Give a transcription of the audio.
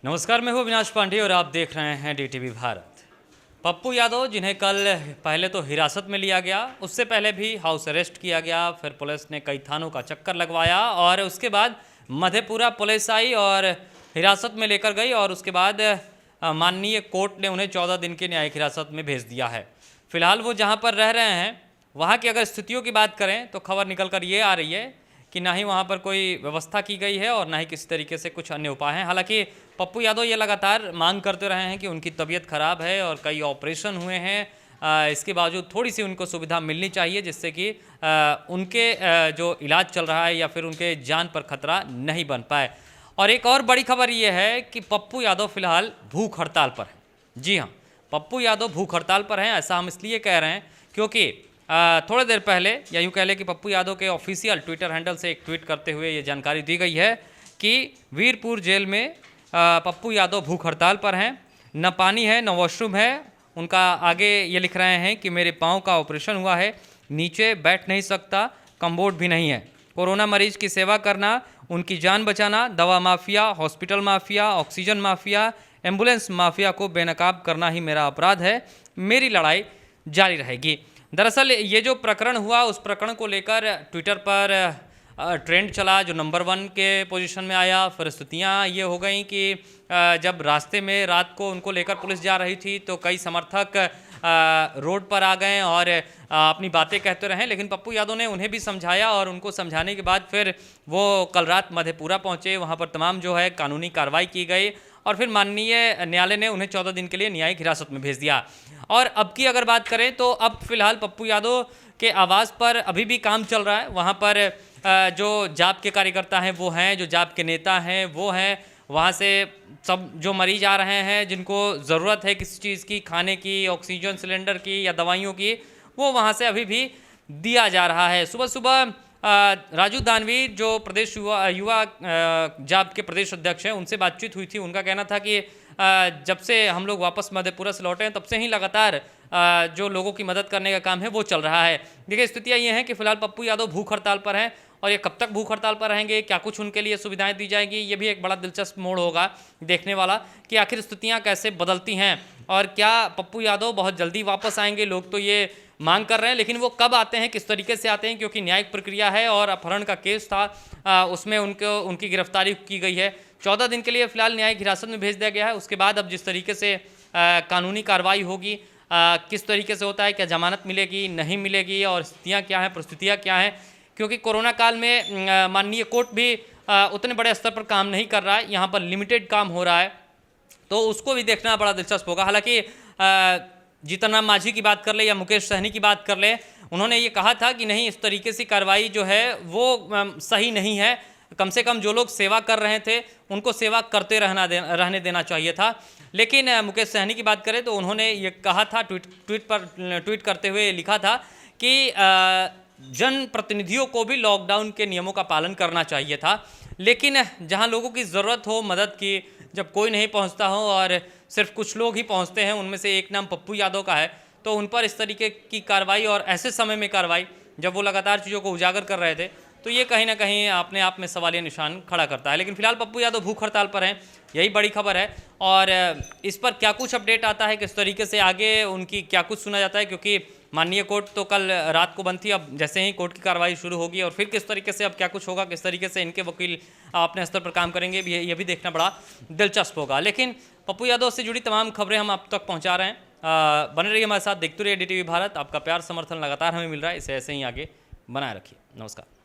नमस्कार, मैं हूं अविनाश पांडे और आप देख रहे हैं डीटीवी भारत। पप्पू यादव, जिन्हें कल पहले तो हिरासत में लिया गया, उससे पहले भी हाउस अरेस्ट किया गया, फिर पुलिस ने कई थानों का चक्कर लगवाया और उसके बाद मधेपुरा पुलिस आई और हिरासत में लेकर गई और उसके बाद माननीय कोर्ट ने उन्हें 14 दिन की न्यायिक हिरासत में भेज दिया है। फिलहाल वो जहाँ पर रह रहे हैं वहाँ की अगर स्थितियों की बात करें तो खबर निकल कर ये आ रही है कि ना ही वहाँ पर कोई व्यवस्था की गई है और ना ही किसी तरीके से कुछ अन्य उपाय हैं। हालांकि पप्पू यादव ये लगातार मांग करते रहे हैं कि उनकी तबीयत खराब है और कई ऑपरेशन हुए हैं, इसके बावजूद थोड़ी सी उनको सुविधा मिलनी चाहिए जिससे कि उनके जो इलाज चल रहा है या फिर उनके जान पर खतरा नहीं बन पाए। और एक और बड़ी खबर ये है कि पप्पू यादव फिलहाल भूख हड़ताल पर हैं। जी हाँ, पप्पू यादव भूख हड़ताल पर हैं। ऐसा हम इसलिए कह रहे हैं क्योंकि थोड़ी देर पहले, या यूँ कह लें कि पप्पू यादव के ऑफिशियल ट्विटर हैंडल से एक ट्वीट करते हुए ये जानकारी दी गई है कि वीरपुर जेल में पप्पू यादव भूख हड़ताल पर हैं। न पानी है, न वॉशरूम है। उनका आगे ये लिख रहे हैं कि मेरे पाँव का ऑपरेशन हुआ है, नीचे बैठ नहीं सकता, कम्बोर्ड भी नहीं है। कोरोना मरीज की सेवा करना, उनकी जान बचाना, दवा mafia, hospital mafia, oxygen mafia, ambulance mafia को बेनकाब करना ही मेरा अपराध है। मेरी लड़ाई जारी रहेगी। दरअसल ये जो प्रकरण हुआ, उस प्रकरण को लेकर ट्विटर पर ट्रेंड चला जो नंबर 1 के पोजीशन में आया। फिर स्थितियाँ ये हो गई कि जब रास्ते में रात को उनको लेकर पुलिस जा रही थी तो कई समर्थक रोड पर आ गए और अपनी बातें कहते रहे, लेकिन पप्पू यादव ने उन्हें भी समझाया और उनको समझाने के बाद फिर वो कल रात मधेपुरा पहुंचे। वहां पर तमाम जो है कानूनी कार्रवाई की गई और फिर माननीय न्यायालय ने उन्हें 14 दिन के लिए न्यायिक हिरासत में भेज दिया। और अब की अगर बात करें तो अब फिलहाल पप्पू यादव के आवास पर अभी भी काम चल रहा है। वहाँ पर जो जाप के कार्यकर्ता हैं वो हैं, जो जाप के नेता हैं वो हैं, वहाँ से सब जो मरीज आ रहे हैं जिनको ज़रूरत है किसी चीज़ की, खाने की, ऑक्सीजन सिलेंडर की या दवाइयों की, वो वहाँ से अभी भी दिया जा रहा है। सुबह सुबह राजू दानवी जो प्रदेश युवा जाप के प्रदेश अध्यक्ष हैं, उनसे बातचीत हुई थी। उनका कहना था कि जब से हम लोग वापस मधेपुरा से लौटे हैं तब से ही लगातार जो लोगों की मदद करने का काम है वो चल रहा है। देखिए, स्थितियाँ ये हैं कि फिलहाल पप्पू यादव भूख हड़ताल पर हैं और ये कब तक भूख हड़ताल पर रहेंगे, क्या कुछ उनके लिए सुविधाएं दी जाएंगी, ये भी एक बड़ा दिलचस्प मोड़ होगा देखने वाला कि आखिर स्थितियाँ कैसे बदलती हैं और क्या पप्पू यादव बहुत जल्दी वापस आएंगे। लोग तो ये मांग कर रहे हैं, लेकिन वो कब आते हैं, किस तरीके से आते हैं, क्योंकि न्यायिक प्रक्रिया है और अपहरण का केस था, उसमें उनकी गिरफ्तारी की गई है। 14 दिन के लिए फिलहाल न्यायिक हिरासत में भेज दिया गया है। उसके बाद अब जिस तरीके से कानूनी कार्रवाई होगी, किस तरीके से होता है, क्या जमानत मिलेगी नहीं मिलेगी और स्थितियाँ क्या हैं, परिस्थितियाँ क्या हैं, क्योंकि कोरोना काल में माननीय कोर्ट भी उतने बड़े स्तर पर काम नहीं कर रहा है, यहाँ पर लिमिटेड काम हो रहा है, तो उसको भी देखना बड़ा दिलचस्प होगा। हालांकि जीतन राम मांझी की बात कर ले या मुकेश सहनी की बात कर ले, उन्होंने ये कहा था कि नहीं, इस तरीके से कार्रवाई जो है वो सही नहीं है। कम से कम जो लोग सेवा कर रहे थे उनको सेवा करते रहने देना चाहिए था। लेकिन मुकेश सहनी की बात करें तो उन्होंने ये कहा था, ट्वीट करते हुए लिखा था कि जनप्रतिनिधियों को भी लॉकडाउन के नियमों का पालन करना चाहिए था, लेकिन जहां लोगों की ज़रूरत हो मदद की, जब कोई नहीं पहुंचता हो और सिर्फ कुछ लोग ही पहुंचते हैं, उनमें से एक नाम पप्पू यादव का है, तो उन पर इस तरीके की कार्रवाई और ऐसे समय में कार्रवाई जब वो लगातार चीज़ों को उजागर कर रहे थे, तो ये कहीं ना कहीं अपने आप में सवालिया निशान खड़ा करता है। लेकिन फिलहाल पप्पू यादव भूख हड़ताल पर हैं, यही बड़ी खबर है। और इस पर क्या कुछ अपडेट आता है, किस तरीके से आगे उनकी क्या कुछ सुना जाता है, क्योंकि माननीय कोर्ट तो कल रात को बंद थी, अब जैसे ही कोर्ट की कार्रवाई शुरू होगी और फिर किस तरीके से अब क्या कुछ होगा, किस तरीके से इनके वकील अपने स्तर पर काम करेंगे, ये भी देखना बड़ा दिलचस्प होगा। लेकिन पप्पू यादव से जुड़ी तमाम खबरें हम आप तक पहुँचा रहे हैं। बने रहिए हमारे साथ, देखते रहिए डीटीवी भारत। आपका प्यार समर्थन लगातार हमें मिल रहा है, इसे ऐसे ही आगे बनाए रखिए। नमस्कार।